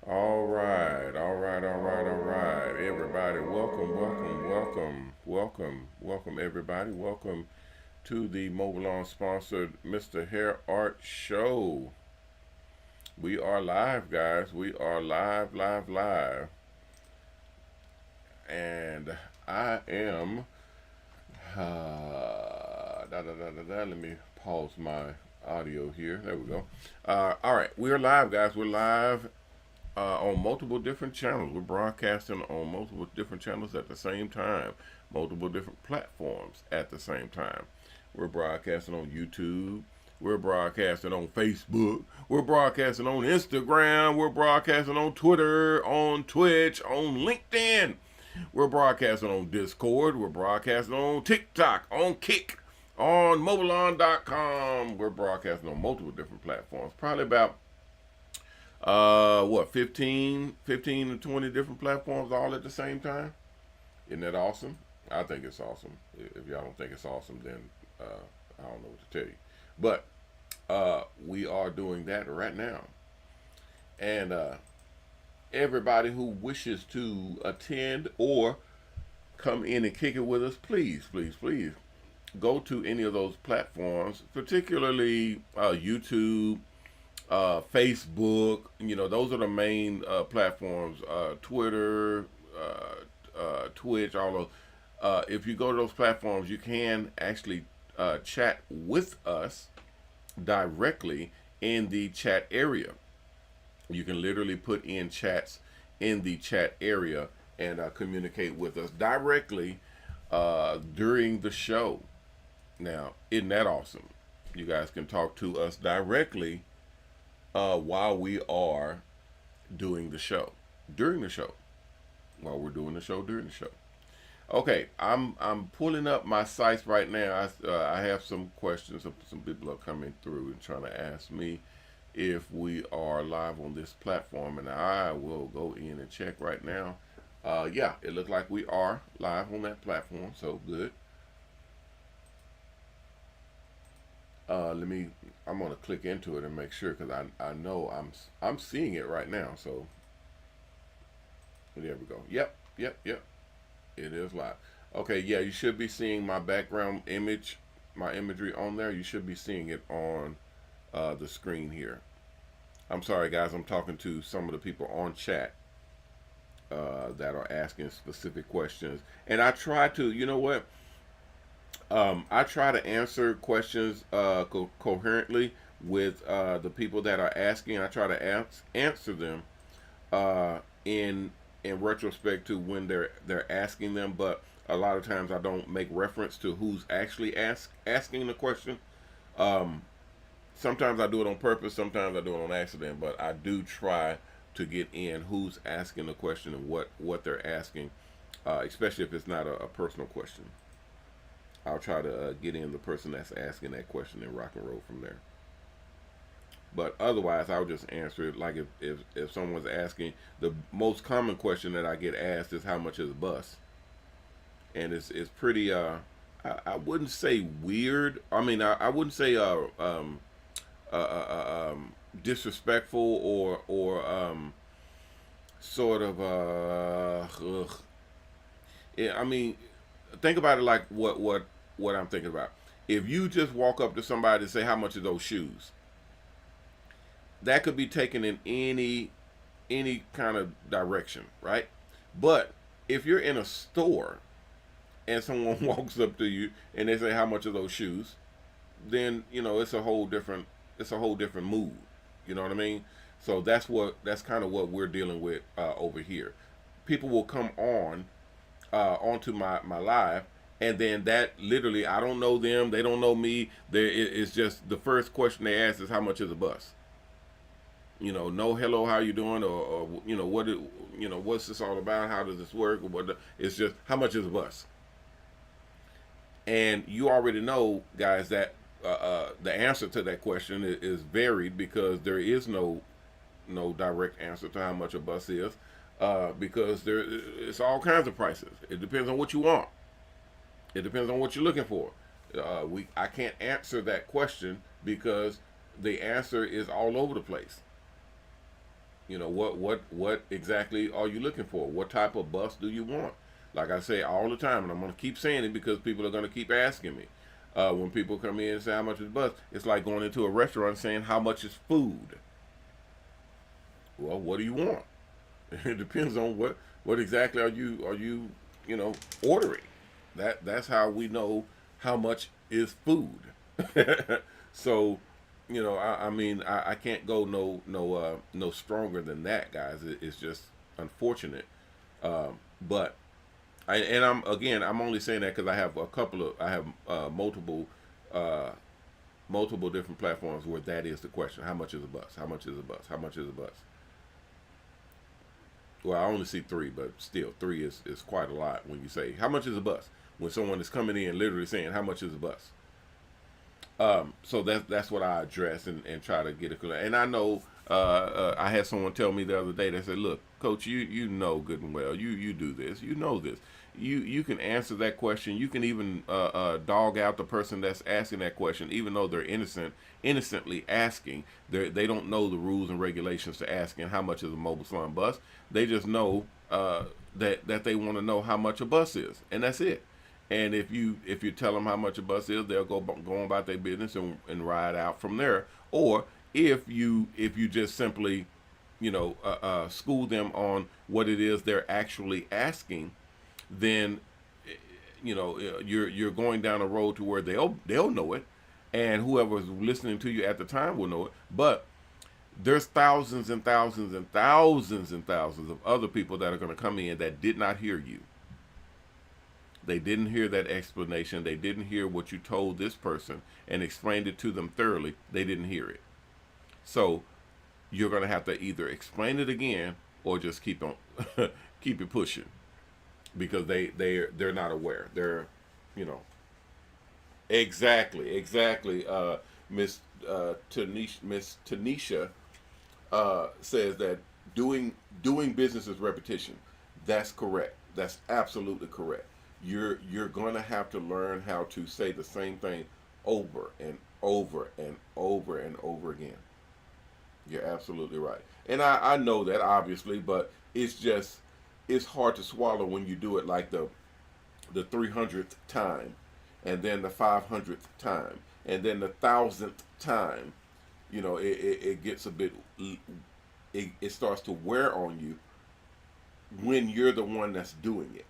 All right. Everybody, welcome, everybody. Welcome to the MOBALON sponsored MrHairArt show. We are live, guys. We are live. And I am, let me pause my audio here. There we go. All right, we're live, guys. We're live on multiple different channels. We're broadcasting on multiple different channels at the same time, multiple different platforms at the same time. We're broadcasting on YouTube. We're broadcasting on Facebook. We're broadcasting on Instagram. We're broadcasting on Twitter, on Twitch, on LinkedIn. We're broadcasting on Discord. We're broadcasting on TikTok, on Kick, on MobileOn.com. We're broadcasting on multiple different platforms. Probably about 15 to 20 different platforms all at the same time. Isn't that awesome? I think it's awesome. If y'all don't think it's awesome, then I don't know what to tell you. But we are doing that right now. And everybody who wishes to attend or come in and kick it with us, please go to any of those platforms, particularly YouTube, Facebook. You know, those are the main platforms. Twitter, Twitch, all those. If you go to those platforms, you can actually chat with us directly in the chat area. You can literally put in chats in the chat area and communicate with us directly during the show. Now, isn't that awesome? You guys can talk to us directly while we are doing the show, during the show, while we're doing the show, during the show. Okay, I'm pulling up my sites right now. I have some questions. Some people are coming through and trying to ask me if we are live on this platform, and I will go in and check right now. Yeah, it looks like we are live on that platform, so good. I'm gonna click into it and make sure, because I know I'm seeing it right now. So there we go. Yep. It is live. Okay, yeah, you should be seeing my background image, my imagery on there. You should be seeing it on the screen here. I'm sorry, guys. I'm talking to some of the people on chat that are asking specific questions, and I try to, you know what? I try to answer questions coherently with the people that are asking. I try to answer them in retrospect to when they're asking them, but a lot of times I don't make reference to who's actually asking the question. Sometimes I do it on purpose, sometimes I do it on accident, but I do try to get in who's asking the question and what they're asking, especially if it's not a personal question. I'll try to get in the person that's asking that question and rock and roll from there. But otherwise, I'll just answer it like if someone's asking. The most common question that I get asked is how much is a bus, and it's pretty. I wouldn't say weird. I mean, I wouldn't say disrespectful or sort of. Yeah, I mean, think about it like what I'm thinking about. If you just walk up to somebody and say, "How much are those shoes?" That could be taken in any kind of direction, right? But if you're in a store and someone walks up to you and they say, "How much are those shoes?" then it's a whole different mood. You know what I mean? So that's kind of what we're dealing with over here. People will come onto my live, and then that literally, I don't know them, they don't know me. It's just the first question they ask is, "How much is a bus?" No hello, how you doing, or what's this all about? How does this work? Or it's just, how much is a bus? And you already know, guys, that the answer to that question is varied, because there is no direct answer to how much a bus is, because it's all kinds of prices. It depends on what you want. It depends on what you're looking for. I can't answer that question because the answer is all over the place. What exactly are you looking for? What type of bus do you want? Like I say all the time, and I'm going to keep saying it because people are going to keep asking me. When people come in and say, "How much is the bus?" it's like going into a restaurant saying, "How much is food?" Well, what do you want? It depends on what exactly are you ordering. That's how we know how much is food. So, I mean, I can't go no stronger than that, guys. It's just unfortunate. But I'm only saying that because I have multiple different platforms where that is the question. How much is a bus? How much is a bus? How much is a bus? Well, I only see 3, but still 3 is quite a lot when you say, "How much is a bus?" when someone is coming in literally saying, "How much is a bus?" So that's what I address and try to get it clear. And I know I had someone tell me the other day, they said, "Look, Coach, you know good and well, you do this, you know this. You can answer that question. You can even dog out the person that's asking that question, even though they're innocently asking. They don't know the rules and regulations to asking how much is a mobile salon bus. They just know that they want to know how much a bus is, and that's it. And if you tell them how much a bus is, they'll go on about their business and ride out from there. Or if you just simply school them on what it is they're actually asking, then you know, you're going down a road to where they'll know it, and whoever's listening to you at the time will know it. But there's thousands and thousands and thousands and thousands of other people that are going to come in that did not hear you. They didn't hear that explanation. They didn't hear what you told this person and explained it to them thoroughly. They didn't hear it. So you're going to have to either explain it again or just keep on keep it pushing, because they're not aware. They're, you know, exactly. Miss Tanisha says that doing business is repetition. That's correct. That's absolutely correct. You're going to have to learn how to say the same thing over and over and over and over again. You're absolutely right. And I know that, obviously, but it's hard to swallow when you do it like the 300th time, and then the 500th time, and then the 1000th time. You know, it gets a bit, it starts to wear on you when you're the one that's doing it.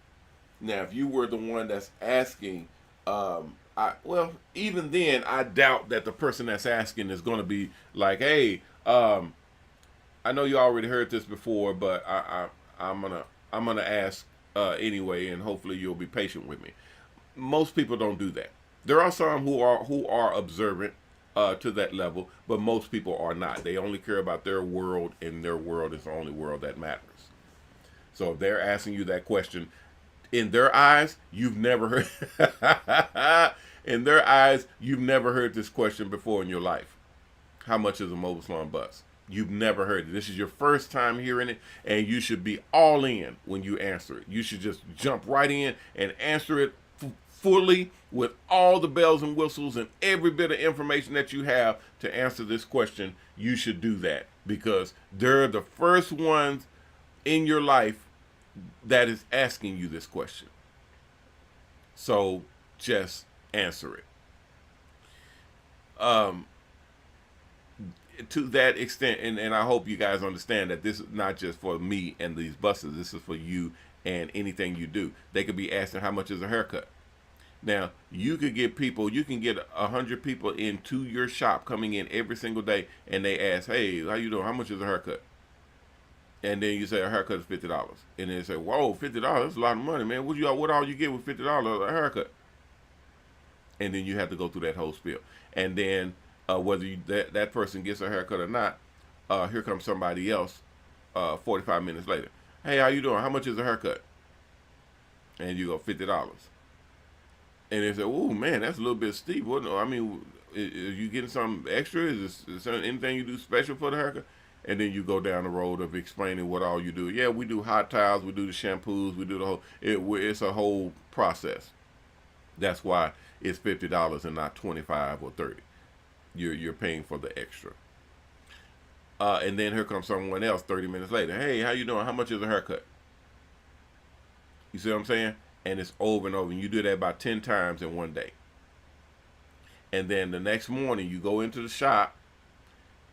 Now, if you were the one that's asking, well, even then, I doubt that the person that's asking is going to be like, "Hey, I know you already heard this before, but I'm gonna ask anyway, and hopefully you'll be patient with me." Most people don't do that. There are some who are observant to that level, but most people are not. They only care about their world, and their world is the only world that matters. So if they're asking you that question, in their eyes, you've never heard. In their eyes, you've never heard this question before in your life. How much is a mobile salon bus? You've never heard it. This is your first time hearing it, and you should be all in when you answer it. You should just jump right in and answer it fully with all the bells and whistles and every bit of information that you have to answer this question. You should do that, because they're the first ones in your life that is asking you this question. So just answer it. To that extent, and I hope you guys understand that this is not just for me and these buses. This is for you and anything you do. They could be asking, how much is a haircut? Now, you can get 100 people into your shop coming in every single day, and they ask, "Hey, how you doing? How much is a haircut?" And then you say a haircut is $50, and then they say, "Whoa, $50? That's a lot of money, man. What all you get with $50 a haircut?" And then you have to go through that whole spiel, and then whether that person gets a haircut or not, here comes somebody else 45 minutes later. "Hey, how you doing? How much is a haircut?" And you go, $50. And they say, "Oh man, that's a little bit steep. What? I mean, are you getting something extra? Is there anything you do special for the haircut?" And then you go down the road of explaining what all you do. "Yeah, we do hot towels, we do the shampoos, we do the whole. It's a whole process. That's why it's $50 and not 25 or 30. You're paying for the extra." And then here comes someone else 30 minutes later. "Hey, how you doing? How much is a haircut?" You see what I'm saying? And it's over and over. And you do that about 10 times in one day. And then the next morning you go into the shop,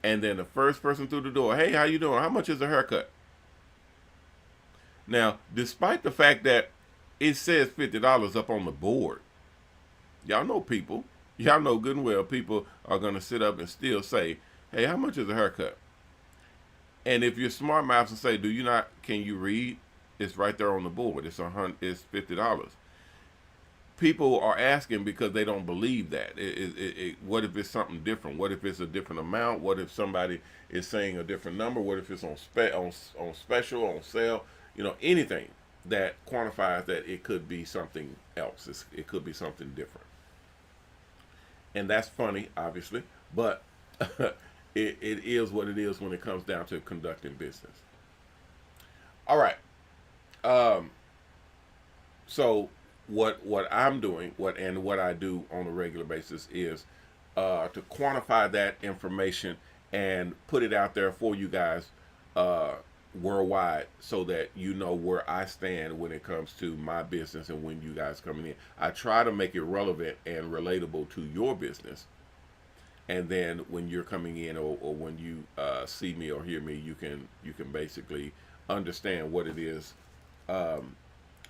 and then the first person through the door, "Hey, how you doing? How much is a haircut?" Now, despite the fact that it says $50 up on the board, y'all know people. Y'all know good and well people are going to sit up and still say, "Hey, how much is a haircut?" And if you're smart mouth and say, can you read? It's right there on the board. It's $50. People are asking because they don't believe that. What if it's something different? What if it's a different amount? What if somebody is saying a different number? What if it's on special, on sale? Anything that quantifies that it could be something else. It could be something different. And that's funny, obviously, but it is what it is when it comes down to conducting business. All right. So what I'm doing, what I do on a regular basis is to quantify that information and put it out there for you guys worldwide, so that you know where I stand when it comes to my business and when you guys coming in. I try to make it relevant and relatable to your business, and then when you're coming in, or when you see me or hear me, you can basically understand what it is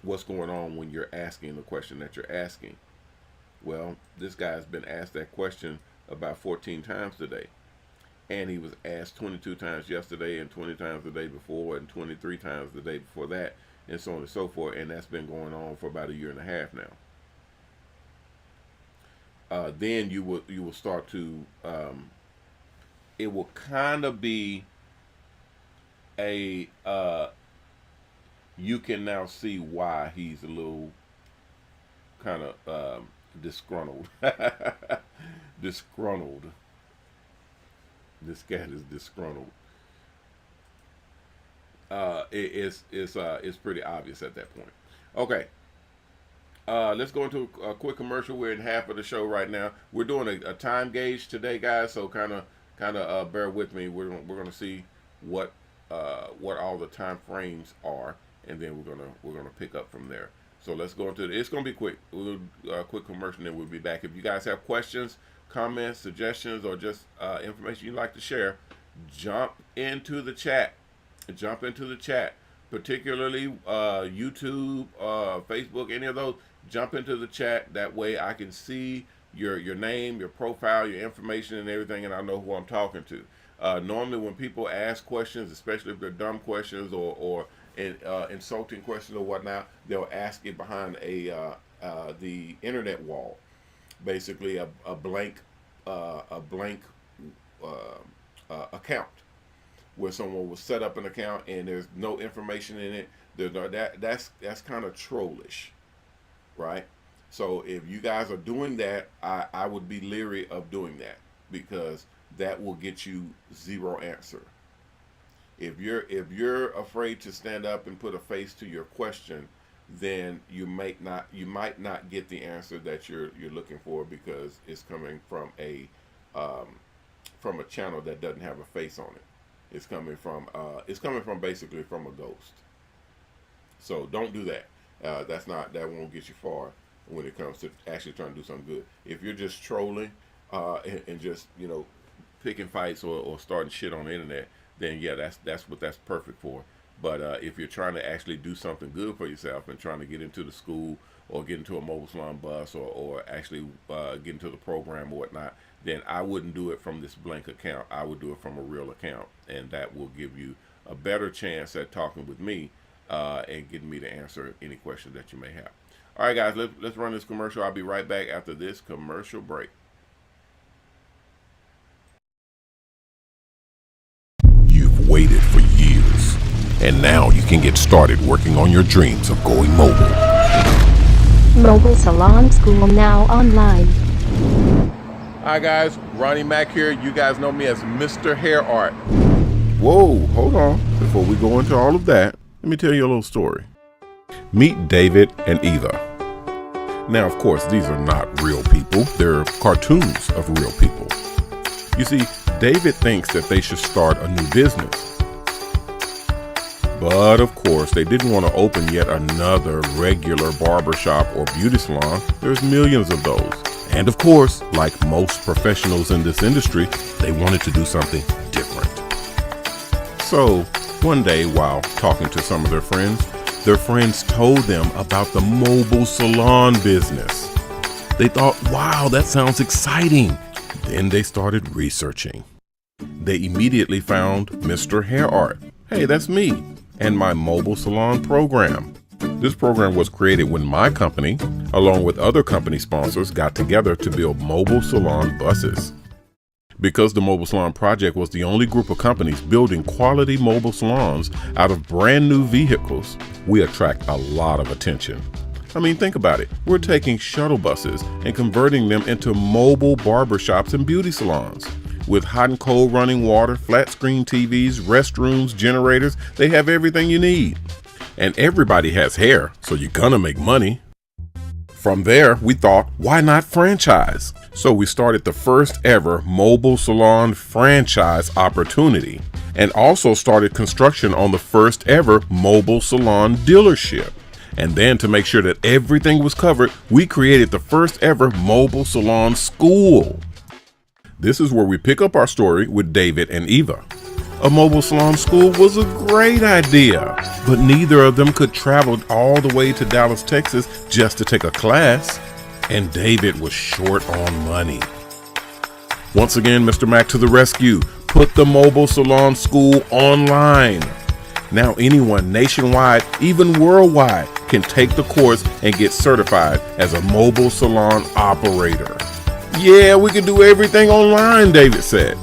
what's going on when you're asking the question that you're asking. Well, this guy's been asked that question about 14 times today. And he was asked 22 times yesterday, and 20 times the day before, and 23 times the day before that, and so on and so forth. And that's been going on for about a year and a half now. Then you will start to it will kind of be a you can now see why he's a little kind of disgruntled. Disgruntled. This cat is disgruntled. It's pretty obvious at that point. Okay. Let's go into a quick commercial. We're in half of the show right now. We're doing a time gauge today, guys. So kind of bear with me. We're gonna see what all the time frames are, and then we're gonna pick up from there. So let's go into it. It's gonna be quick. We'll do a quick commercial, and then we'll be back. If you guys have questions, comments, suggestions, or just information you'd like to share, jump into the chat. Jump into the chat. Particularly YouTube, Facebook, any of those. Jump into the chat. That way I can see your name, your profile, your information, and everything, and I know who I'm talking to. Normally when people ask questions, especially if they're dumb questions or insulting questions or whatnot, they'll ask it behind the internet wall. Basically a blank account, where someone will set up an account and there's no information in it. That's kind of trollish, right? So if you guys are doing that, I would be leery of doing that, because that will get you zero answer. If you're afraid to stand up and put a face to your question, then you might not get the answer that you're looking for, because it's coming from a channel that doesn't have a face on it. It's coming from basically from a ghost. So don't do that. That won't get you far when it comes to actually trying to do something good. If you're just trolling and just picking fights or starting shit on the internet, then yeah, that's what that's perfect for. But if you're trying to actually do something good for yourself and trying to get into the school or get into a mobile salon bus or actually get into the program or whatnot, then I wouldn't do it from this blank account. I would do it from a real account, and that will give you a better chance at talking with me and getting me to answer any questions that you may have. All right, guys, let's run this commercial. I'll be right back after this commercial break. You've waited for years, and now you can get started working on your dreams of going mobile. Mobile Salon School now online. Hi guys, Ronnie Mac here. You guys know me as MrHairArt. Whoa, hold on. Before we go into all of that, let me tell you a little story. Meet David and Eva. Now, of course, these are not real people. They're cartoons of real people. You see, David thinks that they should start a new business. But of course, they didn't want to open yet another regular barbershop or beauty salon. There's millions of those. And of course, like most professionals in this industry, they wanted to do something different. So one day, while talking to some of their friends told them about the mobile salon business. They thought, wow, that sounds exciting. Then they started researching. They immediately found MrHairArt. Hey, that's me, and my mobile salon program. This program was created when my company, along with other company sponsors, got together to build Mobile Salon Buses. Because the Mobile Salon Project was the only group of companies building quality mobile salons out of brand new vehicles, we attract a lot of attention. I mean, think about it. We're taking shuttle buses and converting them into mobile barbershops and beauty salons. With hot and cold running water, flat screen TVs, restrooms, generators, they have everything you need. And everybody has hair, so you're gonna make money. From there, we thought, why not franchise? So we started the first ever mobile salon franchise opportunity, and also started construction on the first ever mobile salon dealership. And then, to make sure that everything was covered, we created the first ever mobile salon school. This is where we pick up our story with David and Eva. a mobile salon school was a great idea, but neither of them could travel all the way to Dallas, Texas just to take a class, and David was short on money. Once again, Mr. Mac to the rescue, put the mobile salon school online. Now anyone nationwide, even worldwide, can take the course and get certified as a mobile salon operator. Yeah, we can do everything online, David said.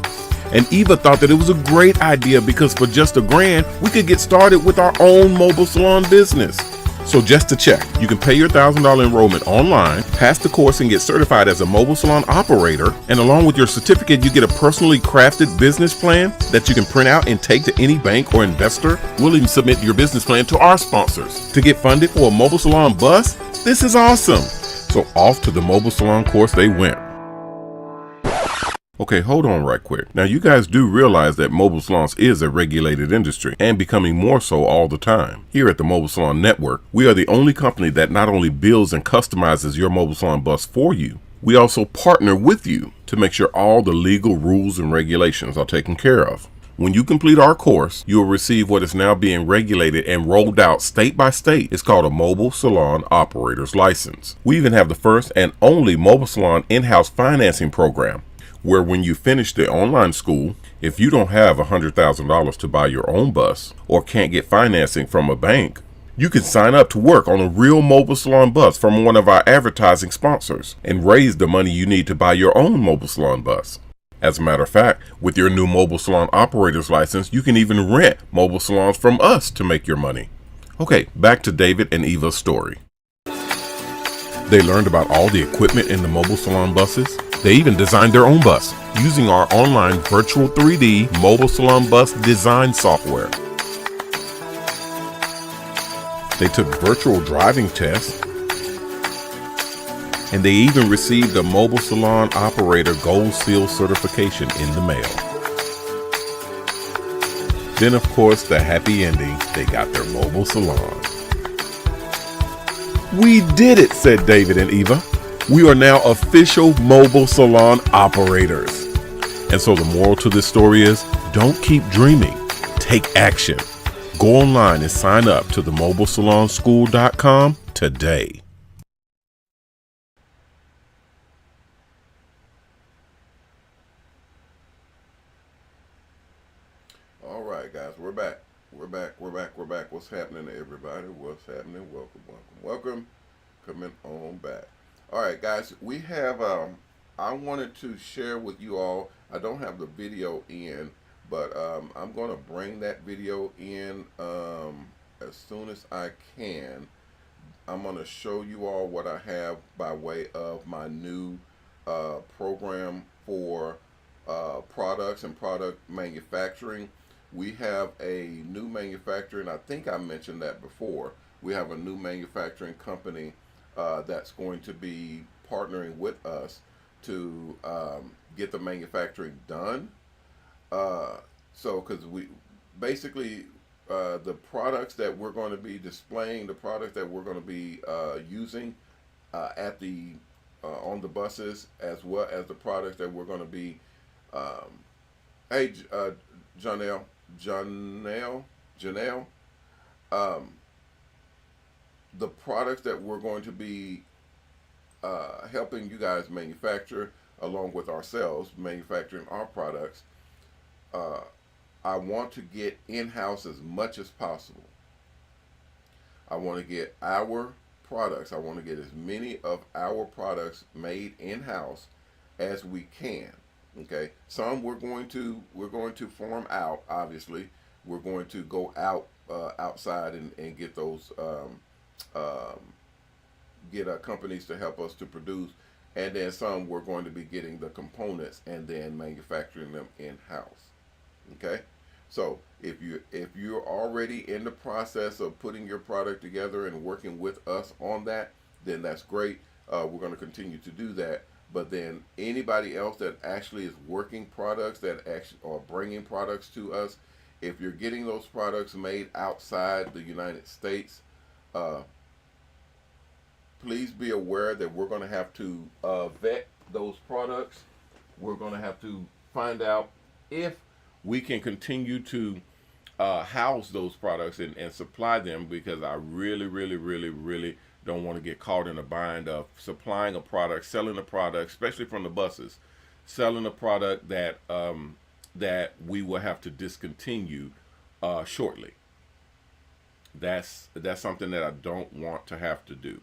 And Eva thought that it was a great idea because for just $1,000, we could get started with our own mobile salon business. So just to check, you can pay your $1,000 enrollment online, pass the course and get certified as a mobile salon operator, and along with your certificate, you get a personally crafted business plan that you can print out and take to any bank or investor. We'll even submit your business plan to our sponsors. To get funded for a mobile salon bus, this is awesome. So off to the mobile salon course they went. Okay, hold on right quick. Now you guys do realize that mobile salons is a regulated industry and becoming more so all the time. Here at the Mobile Salon Network, we are the only company that not only builds and customizes your mobile salon bus for you, we also partner with you to make sure all the legal rules and regulations are taken care of. When you complete our course, you will receive what is now being regulated and rolled out state by state. It's called a Mobile Salon Operator's License. We even have the first and only mobile salon in-house financing program, where when you finish the online school, if you don't have $100,000 to buy your own bus or can't get financing from a bank, you can sign up to work on a real mobile salon bus from one of our advertising sponsors and raise the money you need to buy your own mobile salon bus. As a matter of fact, with your new mobile salon operator's license, you can even rent mobile salons from us to make your money. Okay, back to David and Eva's story. They learned about all the equipment in the mobile salon buses. They even designed their own bus using our online virtual 3D mobile salon bus design software. They took virtual driving tests, and they even received a mobile salon operator gold seal certification in the mail. Then of course the happy ending, they got their mobile salon. We did it, said David and Eva. We are now official mobile salon operators. And so the moral to this story is, don't keep dreaming, take action. Go online and sign up to the mobilesalonschool.com today. All right, guys, we're back. We're back. What's happening to everybody? What's happening? Welcome. Coming on back. All right, guys, we have, I wanted to share with you all, I don't have the video in, but I'm going to bring that video in as soon as I can. I'm going to show you all what I have by way of my new program for products and product manufacturing. We have a new manufacturer, and I think I mentioned that before. We have a new manufacturing company that's going to be partnering with us to get the manufacturing done. So, because we basically the products that we're going to be displaying, the products that we're going to be using at the on the buses, as well as the products that we're going to be. Hey, Janelle. The products that we're going to be helping you guys manufacture, along with ourselves manufacturing our products, I want to get in-house as much as possible. I want to get our products, I want to get as many of our products made in-house as we can. Okay, some we're going to farm out. Obviously, we're going to go out outside and get those get companies to help us to produce, and then some we're going to be getting the components and then manufacturing them in-house. Okay, so if you're already in the process of putting your product together and working with us on that, then that's great. We're going to continue to do that. But then anybody else that actually is working products, that actually are bringing products to us, if you're getting those products made outside the United States, please be aware that we're going to have to vet those products. We're going to have to find out if we can continue to house those products and supply them, because I really, really, really, really don't want to get caught in a bind of supplying a product, selling a product, especially from the buses, selling a product that that we will have to discontinue shortly. That's something that I don't want to have to do,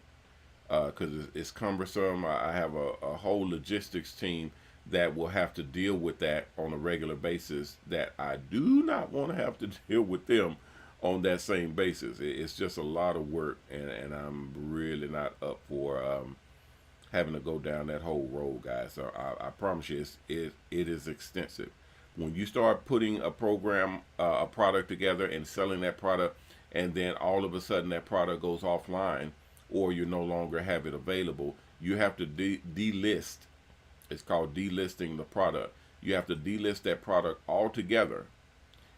because it's cumbersome. I have a whole logistics team that will have to deal with that on a regular basis, that I do not want to have to deal with them on that same basis. It's just a lot of work, and I'm really not up for having to go down that whole road, guys. So I promise you, it is extensive. When you start putting a program, a product together and selling that product, and then all of a sudden that product goes offline, or you no longer have it available, you have to delist. It's called delisting the product. You have to delist that product altogether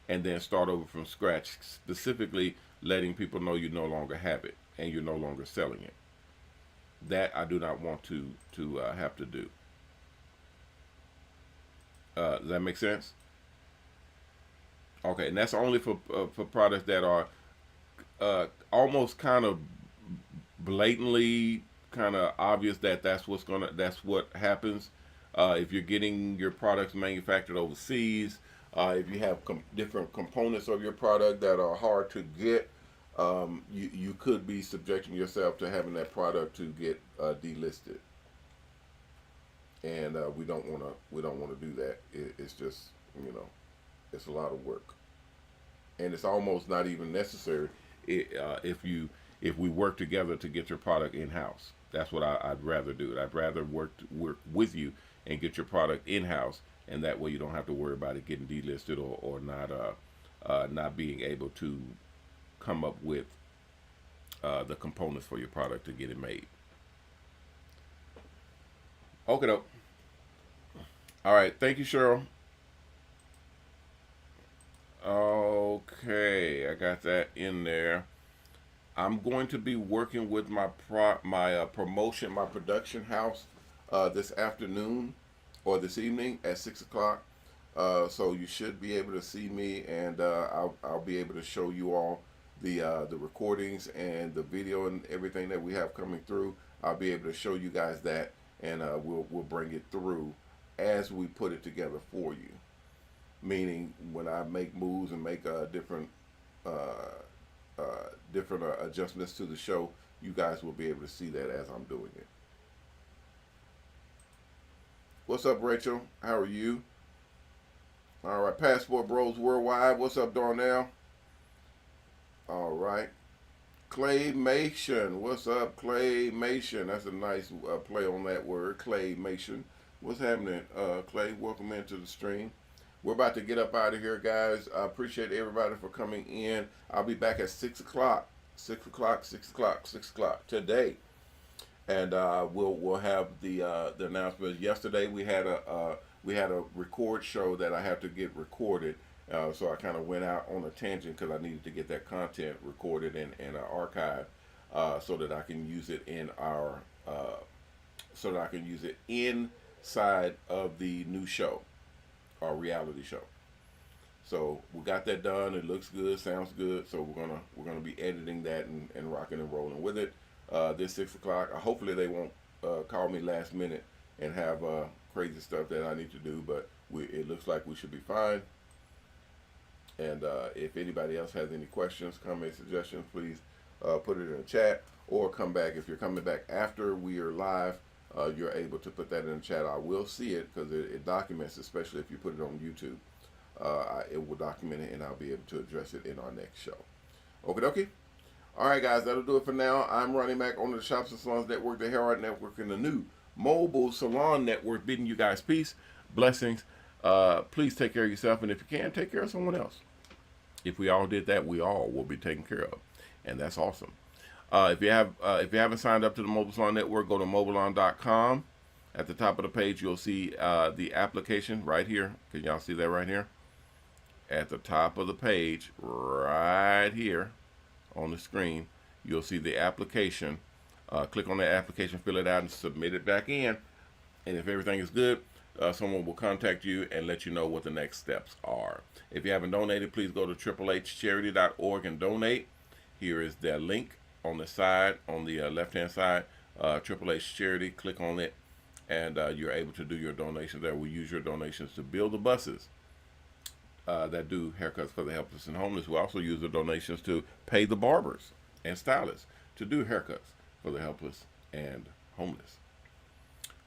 and then start over from scratch, specifically letting people know you no longer have it and you're no longer selling it. That I do not want to have to do. Does that make sense? Okay, and that's only for products that are almost kind of blatantly kind of obvious that that's what happens. If you're getting your products manufactured overseas, if you have different components of your product that are hard to get, you could be subjecting yourself to having that product to get delisted, and we don't want to do that. It's just, it's a lot of work, and it's almost not even necessary if we work together to get your product in house. That's what I'd rather do. I'd rather work with you and get your product in house, and that way you don't have to worry about it getting delisted or not being able to come up with the components for your product to get it made. Okay, doke. All right, thank you, Cheryl. Okay, I got that in there. I'm going to be working with my promotion, my production house this afternoon or this evening at 6 o'clock. So you should be able to see me, and I'll be able to show you all the recordings and the video and everything that we have coming through. I'll be able to show you guys that, and we'll bring it through as we put it together for you. Meaning, when I make moves and make different adjustments to the show, you guys will be able to see that as I'm doing it. What's up, Rachel? How are you? All right, Passport Bros Worldwide. What's up, Darnell? All right. Claymation. What's up, Claymation? That's a nice play on that word, Claymation. What's happening, Clay? Welcome into the stream. We're about to get up out of here, guys. I appreciate everybody for coming in. I'll be back at 6 o'clock. 6 o'clock today. And we'll have the announcement. Yesterday we had a record show that I have to get recorded. So I kind of went out on a tangent because I needed to get that content recorded in our archive, so that I can use it in our inside of the new show, our reality show. So we got that done. It looks good, sounds good. So we're gonna be editing that and rocking and rolling with it. This 6 o'clock. Hopefully they won't call me last minute and have crazy stuff that I need to do. But it looks like we should be fine. And if anybody else has any questions, comments, suggestions, please put it in the chat, or come back. If you're coming back after we are live, you're able to put that in the chat. I will see it because it documents, especially if you put it on YouTube. It will document it, and I'll be able to address it in our next show. Okie dokie. All right, guys, that'll do it for now. I'm Ronnie Mac, owner of the Shops Salons Network, the MrHairArt Network, and the new Mobile Salon Network, bidding you guys peace, blessings. Please take care of yourself, and if you can, take care of someone else. If we all did that, we all will be taken care of, and that's awesome. If you haven't signed up to the Mobile Salon Network, go to MoBALON.com. At the top of the page, you'll see the application right here. Can y'all see that right here? At the top of the page, right here on the screen, you'll see the application. Click on that application, fill it out, and submit it back in. And if everything is good, someone will contact you and let you know what the next steps are. If you haven't donated, please go to triplehcharity.org and donate. Here is the link on the side, on the left-hand side, Triple H Charity. Click on it, and you're able to do your donations there. We use your donations to build the buses that do haircuts for the helpless and homeless. We also use the donations to pay the barbers and stylists to do haircuts for the helpless and homeless.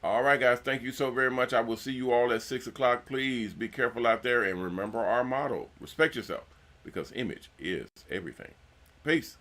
All right, guys, thank you so very much. I will see you all at 6 o'clock. Please be careful out there, and remember our motto: respect yourself, because image is everything. Peace.